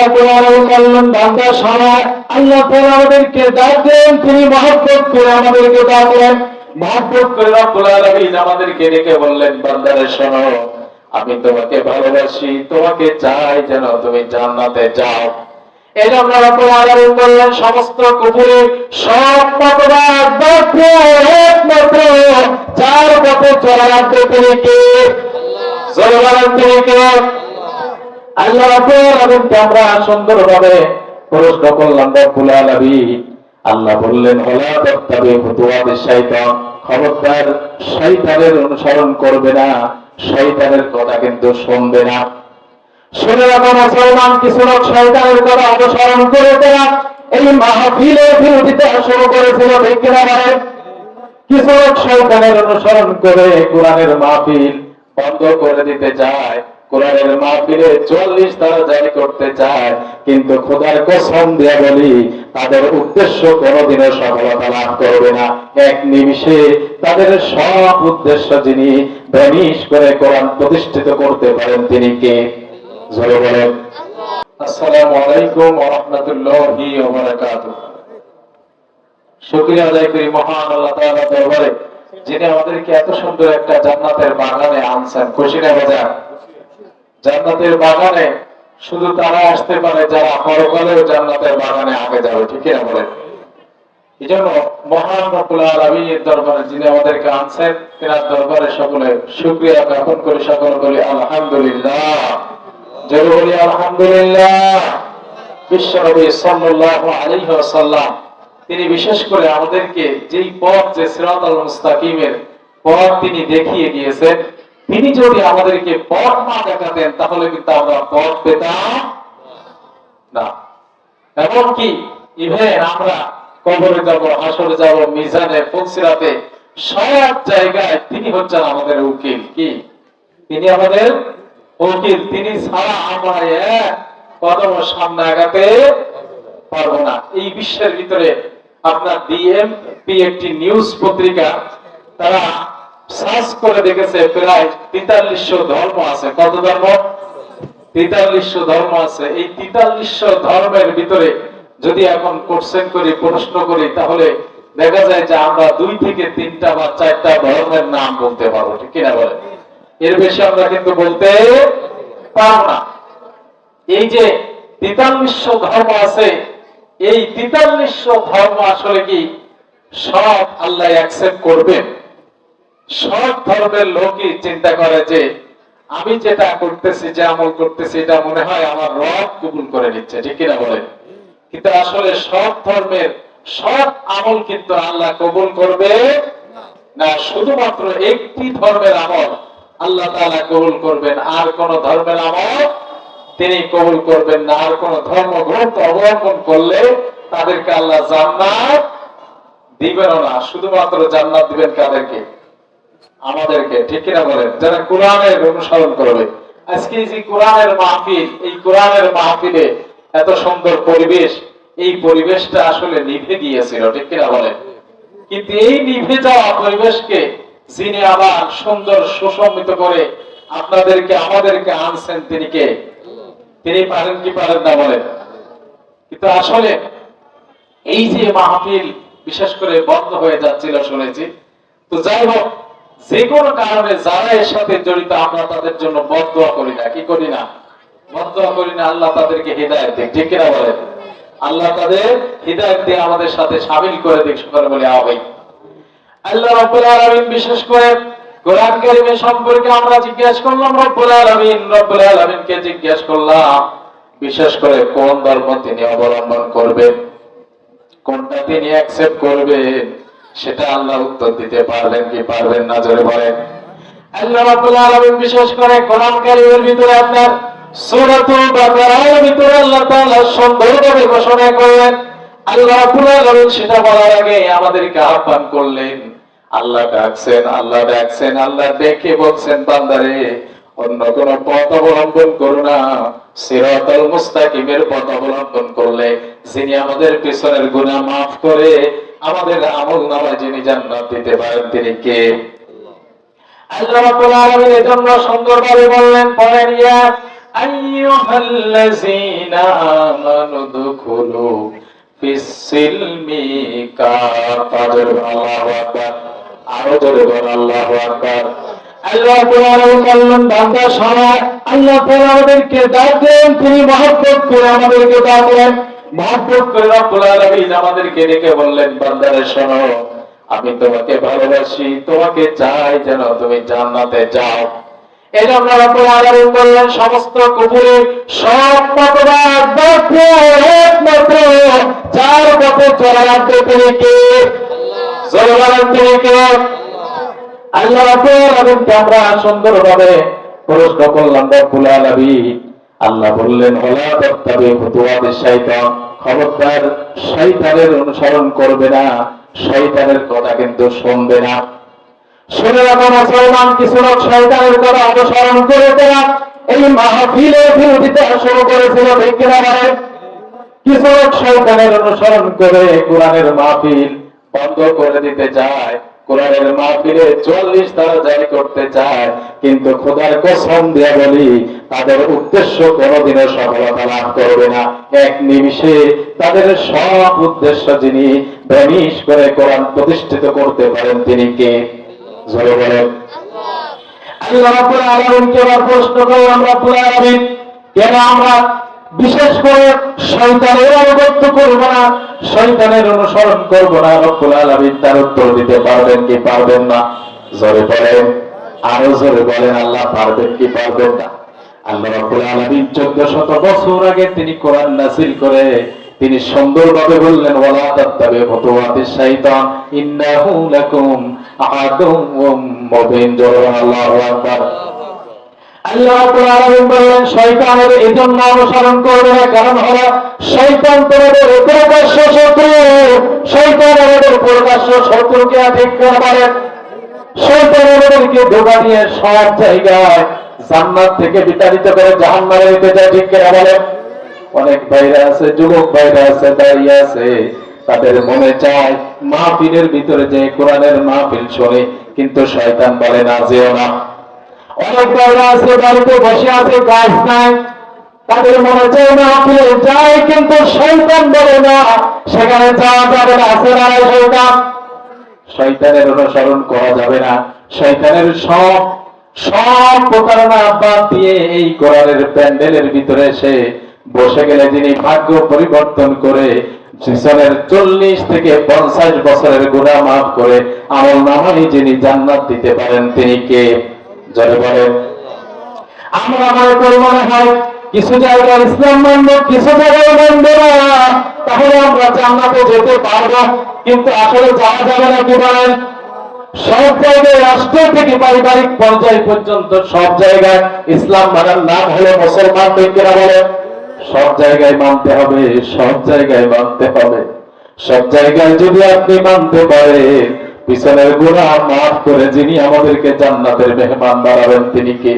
রাব্বুল আলামিন বললেন বান্দা শোনো, আল্লাহ তাআলা আমাদেরকে ডাকলেন, তিনি মহব্বত করে আমাদেরকে ডাকলেন, মহব্বত করে রাব্বুল আলামিন আমাদেরকে ডেকে বললেন বান্দারে শোনো, আমি তোমাকে ভালোবাসি, তোমাকে চাই যেন তুমি জান্নাতে যাও। এই জন্য রাব্বুল আলামিন বললেন সমস্ত কুফরি সব মতবাদ একমাত্র যার পথে চলা রাখতে তিনি কে? জোরে বলেন তিনি কে? আল্লাহ রাব্বুল আলামিনকে আমরা সুন্দরভাবে প্রশ্ন করলাম রব্বুল আলামিন। আল্লাহ বললেন ওয়ালা তাত্তাবি খুতুওয়াতিশ শাইতান, খবরদার শয়তানের অনুসরণ করবে না, শয়তানের কথা কিন্তু শুনবে না। শুনে রাখো মুসলমান, কিছু লোক শয়তানের কথা অনুসরণ করে তারা এই মাহফিলের বিরোধিতা শুরু করেছিল, ঠিক কিনা বলেন? কিছু লোক শয়তানের অনুসরণ করে কোরআনের মাহফিল বন্ধ করে দিতে চায়, কোরআনের মাহফিলে 44 তারা জারি করতে চায়, কিন্তু খোদার কসম দিয়ে বলি তাদের উদ্দেশ্য কোনোদিনও সফলতা লাভ করবে না। এক নিমিষে তাদের সব উদ্দেশ্য যিনি ভ্যানিশ করে কোরআন প্রতিষ্ঠিত করতে পারেন তিনি কে? জোরে বলেন। আসসালামু আলাইকুম ওয়া রাহমাতুল্লাহি ওয়া বারাকাতুহু। শুকরিয়া আদায় করি মহান আল্লাহ তাআলার দরবারে, যিনি আমাদেরকে এত সুন্দর একটা জান্নাতের বাগানে আনছেন। খুশি না বাজার? জান্নাতের বাগানে শুধু তারা আসতে পারে যারা পরকালেও জান্নাতের বাগানে আগে যাবে, ঠিক না বলেন? এই জন্য মহান রব্বুল আলামিনের দরবারে যিনি আমাদেরকে আনছেন, তিনার দরবারে সকলে শুকরিয়া জ্ঞাপন করে সকলে বলি আলহামদুলিল্লাহ। জোরে বলি আলহামদুলিল্লাহ। বিশ্বনবী সাল্লাল্লাহু আলাইহি ওয়াসাল্লাম তিনি বিশেষ করে আমাদেরকে যেই পথ, যে সিরাতাল মুস্তাকিমের পথ তিনি দেখিয়ে দিয়েছেন, তিনি যদি আমাদেরকে পথ না দেখাতেন তাহলে কিন্তু আমরা পথ পেতাম না। এমনকি ইভেন আমরা কবরে যাব, হাসরে যাব, মিজানে, ফুলসিরাতে সব জায়গায় তিনি হচ্ছেন আমাদের উকিল। কি? তিনি আমাদের উকিল। তিনি ছাড়া আমরা এক কদম সামনে আগাতে পারবো না। এই বিশ্বের ভিতরে আপনার ডিএমপি একটি নিউজ পত্রিকা, তারা সার্চ করে দেখেছে প্রায় 4300 ধর্ম আছে। কত ধর্ম? 4300 ধর্ম আছে। এই 4300 ধর্মের ভিতরে যদি এখন কোশ্চেন করি, প্রশ্ন করি, তাহলে দেখা যায় যে আমরা 2 থেকে 3টা বা 4টা ধর্মের নাম বলতে পারবো, ঠিক কিনা বলে? এর বেশি আমরা কিন্তু বলতে পারবো না। এই যে 4300 ধর্ম আছে, এই 4300 ধর্ম আসলে কি সব আল্লাহ অ্যাকসেপ্ট করবেন? সব ধর্মের লোকই চিন্তা করে যে আমি যেটা করতেছি, যে আমল করতেছি, এটা মনে হয় আমার রব কবুল করে নিচ্ছে, ঠিক কিনা বলেন? কিন্তু আসলে সব ধর্মের সব আমল কিন্তু আল্লাহ কবুল করবে না। শুধুমাত্র একটি ধর্মের আমল আল্লাহ তাআলা কবুল করবেন, আর কোন ধর্মের আমল তিনি কবুল করবেন না। আর কোন ধর্মগ্রন্থ অবলম্বন করলে তাদেরকে আল্লাহ জান্নাত দিবেন না। শুধুমাত্র জান্নাত দিবেন কাদেরকে? আমাদেরকে, ঠিক কিনা বলেন? যারা কোরআনের অনুসরণ করবে। আজকে যে কোরআনের মাহফিল, এই কোরআনের মাহফিলে এত সুন্দর পরিবেশ, এই পরিবেশটা আসলে নিভে গিয়েছিল, ঠিক কিনা বলেন? কিন্তু এই নিভে যাওয়া পরিবেশকে যিনি আবার সুন্দর সুসম্মিত করে আপনাদেরকে আমাদেরকে আনছেন তিনি কে? তিনি পারেন কি পারেন না বলেন? কিন্তু আসলে এই যে মাহফিল বিশেষ করে বন্ধ হয়ে যাচ্ছিল শুনেছি, তো যাই হোক, যে কোনো কারণে যারা এর সাথে জড়িত আমরা তাদের জন্য বদদোয়া করি না। কি করি না? বদদোয়া করি না। আল্লাহ তাদেরকে হিদায়াত দিক, ঠিক কিনা বলেন? আল্লাহ তাদের হিদায়াত দিয়ে আমাদের সাথে শামিল করে দিক। সকলে বলে আমিন। আল্লাহ রাব্বুল আলামিন বিশেষ করে কোরআন কারীমের সম্পর্কে আমরা জিজ্ঞাসা করলাম রব্বুল আলামিনকে জিজ্ঞাসা করলাম বিশেষ করে কোন ধর্ম তিনি অবলম্বন করবেন, কোনটা তিনি অ্যাকসেপ্ট করবেন, সেটা আল্লাহ উত্তর দিতে পারবেন কি পারবেন না? জোরে বলেন। আল্লাহ রাব্বুল আলামিন বিশেষ করে কোরআন কারীমের ভিতরে আপনার সূরাতুল বাকারার ভিতরে আল্লাহ তাআলা সুন্দরভাবে ঘোষণা করলেন। আল্লাহ রাব্বুল আলামিন সেটা বলার আগে আমাদেরকে আহ্বান করলেন। আল্লাহ ডাকছেন, আল্লাহ ডাকছেন, আল্লাহ ডেকে বলছেন বান্দারে অন্য কোন পথ অবলম্বন করো না, সিরাতাল মুস্তাকিমের পথ অবলম্বন করলে যিনি আমাদের পিছনের গুনাহ মাফ করে আমাদের আমলনামায় যিনি জান্নাত দিতে পারেন তিনি কে? আল্লাহ রাব্বুল আলামিন এজন্য সুন্দরভাবে বললেন, পড়েন ইয়া আইয়ুহাল্লাযীনা আমানু দুখুলু ফিস-সিলমি কাফা। আল্লাহু আকবার। আরো জোরে বলুন আল্লাহু আকবার। আল্লাহ বললেন বান্দা শোনো, আল্লাহ তাআলা আমাদেরকে ডাকলেন, তিনি মহব্বত করে আমাদেরকে ডাকলেন, মহব্বত করে রব্বুল আলামিন আমাদেরকে ডেকে বললেন বান্দারে শোনো, আমি তোমাকে ভালোবাসি, তোমাকে চাই যেন তুমি জান্নাতে যাও। এই জন্য রব্বুল আলামিন বললেন সমস্ত কুফুরি সব মতবাদ একমাত্র যার পথে চলা লাগবে তিনি কে? জোরে বলেন তিনি কে? আল্লাহ রাব্বুল আলামিনকে আমরা সুন্দরভাবে প্রশ্ন করলাম রব্বুল আলামিন। আল্লাহ বললেন ওয়ালা তাত্তাবি খুতুওয়াতিশ শাইতান, খবরদার শয়তানের অনুসরণ করবে না, শয়তানের কথা কিন্তু শুনবে না। শুনে রাখো মুসলমান, কিছু লোক শয়তানের কথা অনুসরণ করেছে না, এই মাহফিলে বিরোধিতা শুরু করেছিল, ঠিক কিনা বলেন? কিছু লোক শয়তানের অনুসরণ করে কোরআনের মাহফিল বন্ধ করে দিতে চায়, কোরআনের মাহফিলে ৪০ তারা জারি করতে চায়, কিন্তু খোদার কসম দিয়ে বলি তাদের উদ্দেশ্য কোনোদিনও সফলতা লাভ করবে না। এক নিমিষে তাদের সব উদ্দেশ্য যিনি ভ্যানিশ করে কোরআন প্রতিষ্ঠিত করতে পারেন তিনি কে? জোরে বলেন। আল্লাহ রাব্বুল আলামিনকে আবার প্রশ্ন করলাম রব্বুল আলামিন, কেন আমরা বিশেষ করে শয়তানের অনুগত্য করব না, শয়তানের অনুসরণ করব না? রব্বুল আলামিন তার উত্তর দিতে পারবেন কি পারবেন না? জোরে বলেন, আরো জোরে বলেন, আল্লাহ পারবেন কি পারবেন না? আল্লাহ রাব্বুল আলামিন ১৪০০ বছর আগে তিনি কোরআন নাযিল করে তিনি সুন্দরভাবে বললেন ওয়ালা তাত্তাবি খুতুওয়াতিশ শাইতান ইন্নাহু লাকুম আদুউম মুবিন। আল্লাহু আকবার। আল্লাহ রাব্বুল আলামিন বললেন শয়তানের এজন্য অনুসরণ করবে না, কারণ হলো শয়তান তোমাদের প্রকাশ্য শত্রু। শয়তান আমাদের প্রকাশ্য শত্রুকে ঠিক করে বলেন, শয়তান আমাদেরকে ধোঁকা দিয়ে সব জায়গায় জান্নাত থেকে বিতাড়িত করে জাহান্নামে নিতে যায়, ঠিক করে বলেন। অনেক ভাইরা আছে, যুবক ভাইরা আছে, দাঁড়িয়ে আছে, তাদের মনে চায় মাহফিলের ভিতরে যে কোরআনের মাহফিল শোনে, কিন্তু শয়তান বলে না যেও না। অনেক ভাইরা আছে বাড়িতে বসে আছে, কাজ নাই, তাদের মনে চায় মাহফিলে যায়, কিন্তু শয়তান বলে না সেখানে যাওয়া যাবে না। আছে না শয়তান? শয়তানের অনুসরণ করা যাবে না। শয়তানের সব প্রতারণা বাদ দিয়ে এই কোরআনের প্যান্ডেলের ভিতরে এসে বসে গেলে যিনি ভাগ্য পরিবর্তন করে জীবনের ৪০ থেকে ৫০ বছরের গুনাহ মাফ করে আমল নামায় যিনি জান্নাত দিতে পারেন তিনি কে? জোরে বলেন। আমরা মনে করি মনে হয় কিছু জায়গায় ইসলাম মানব, কিছু জায়গায় মানব না, তাহলে আমরা জান্নাতে যেতে পারবো, কিন্তু আসলে যাওয়া যাবে না। কি বলেন? সব জায়গায়, রাষ্ট্র থেকে পারিবারিক পর্যায় পর্যন্ত সব জায়গায় ইসলাম মানার নাম হলো মুসলমান, ঠিক কিনা বলেন? সব জায়গায় মানতে হবে, সব জায়গায় মানতে হবে। সব জায়গায় যদি আপনি মানতে পারেন, পিছনের গুনাহ মাফ করে যিনি আমাদেরকে জান্নাতের মেহমান বানাবেন তিনি কে?